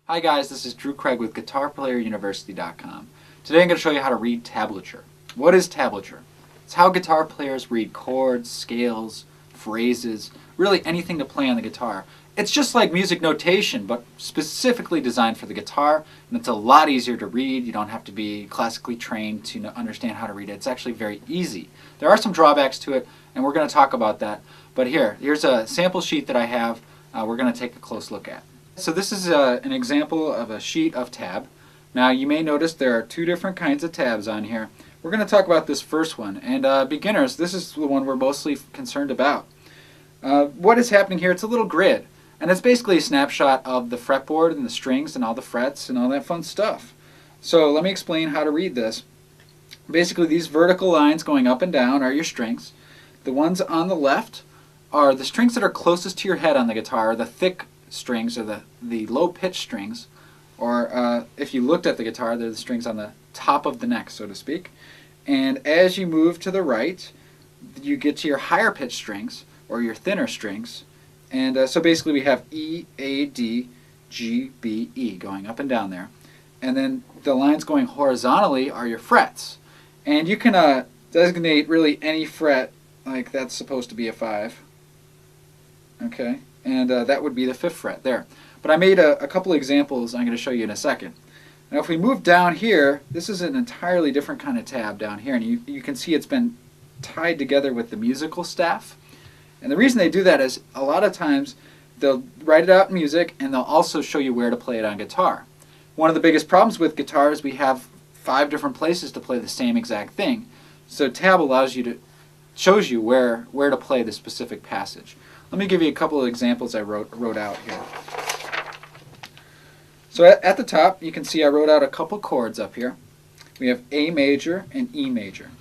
Hi guys, this is Drew Craig with GuitarPlayerUniversity.com. Today I'm going to show you how to read tablature. What is tablature? It's how guitar players read chords, scales, phrases, really anything to play on the guitar. It's just like music notation, but specifically designed for the guitar, and it's a lot easier to read. You don't have to be classically trained to understand how to read it. It's actually very easy. There are some drawbacks to it, and we're going to talk about that. But here's a sample sheet that I have we're going to take a close look at. So this is an example of a sheet of tab. Now you may notice there are two different kinds of tabs on here. We're going to talk about this first one. And beginners, this is the one we're mostly concerned about. What is happening here, it's a little grid. And it's basically a snapshot of the fretboard and the strings and all the frets and all that fun stuff. So let me explain how to read this. Basically these vertical lines going up and down are your strings. The ones on the left are the strings that are closest to your head on the guitar, the thick strings, or the low-pitched strings, or if you looked at the guitar, they're the strings on the top of the neck, so to speak. And as you move to the right, you get to your higher-pitched strings, or your thinner strings. And so basically we have E, A, D, G, B, E going up and down there. And then the lines going horizontally are your frets. And you can designate really any fret, like that's supposed to be a 5. Okay? And that would be the 5th fret there. But I made a couple examples I'm going to show you in a second. Now if we move down here, this is an entirely different kind of tab down here, and you can see it's been tied together with the musical staff. And the reason they do that is a lot of times they'll write it out in music and they'll also show you where to play it on guitar. One of the biggest problems with guitar is we have 5 different places to play the same exact thing. So tab shows you where to play the specific passage. Let me give you a couple of examples I wrote out here. So at the top, you can see I wrote out a couple chords up here. We have A major and E major.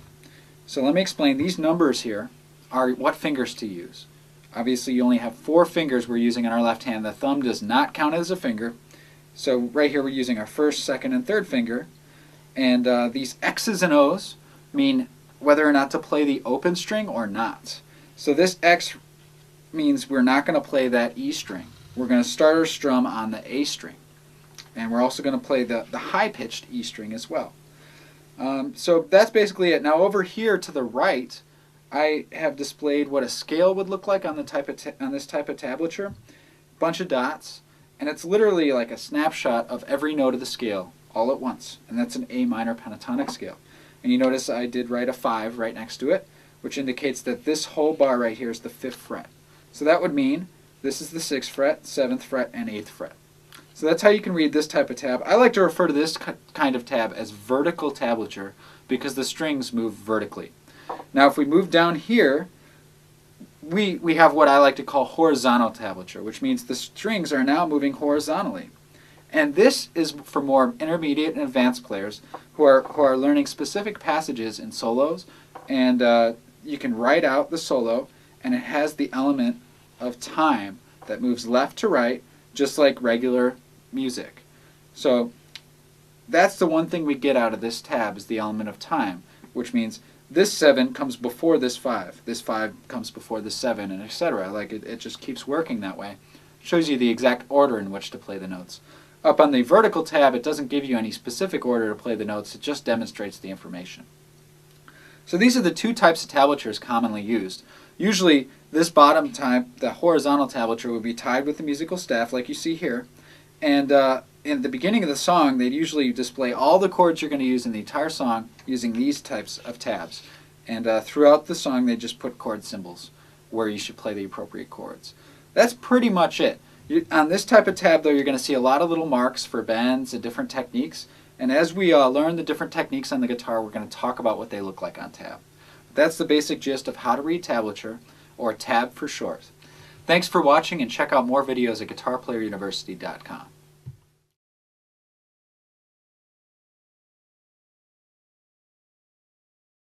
So let me explain. These numbers here are what fingers to use. Obviously, you only have 4 fingers we're using in our left hand. The thumb does not count as a finger. So right here, we're using our 1st, 2nd, and 3rd finger. And these X's and O's mean whether or not to play the open string or not. So this X means we're not going to play that E string. We're going to start our strum on the A string. And we're also going to play the high-pitched E string as well. So that's basically it. Now over here to the right, I have displayed what a scale would look like on this type of tablature. Bunch of dots, and it's literally like a snapshot of every note of the scale all at once. And that's an A minor pentatonic scale. And you notice I did write a 5 right next to it, which indicates that this whole bar right here is the 5th fret. So that would mean this is the 6th fret, 7th fret, and 8th fret. So that's how you can read this type of tab. I like to refer to this kind of tab as vertical tablature because the strings move vertically. Now if we move down here, we have what I like to call horizontal tablature, which means the strings are now moving horizontally. And this is for more intermediate and advanced players who are learning specific passages in solos, and you can write out the solo, and it has the element of time that moves left to right, just like regular music. So that's the one thing we get out of this tab is the element of time, which means this 7 comes before this 5, this 5 comes before this 7, and etc. Like it just keeps working that way. Shows you the exact order in which to play the notes. Up on the vertical tab, it doesn't give you any specific order to play the notes, it just demonstrates the information. So these are the 2 types of tablatures commonly used. Usually this bottom type, the horizontal tablature, would be tied with the musical staff like you see here. And in the beginning of the song, they'd usually display all the chords you're going to use in the entire song using these types of tabs. And throughout the song, they just put chord symbols where you should play the appropriate chords. That's pretty much it. On this type of tab, though, you're going to see a lot of little marks for bends and different techniques. And as we learn the different techniques on the guitar, we're going to talk about what they look like on tab. That's the basic gist of how to read tablature, or tab for short. Thanks for watching, and check out more videos at GuitarPlayerUniversity.com.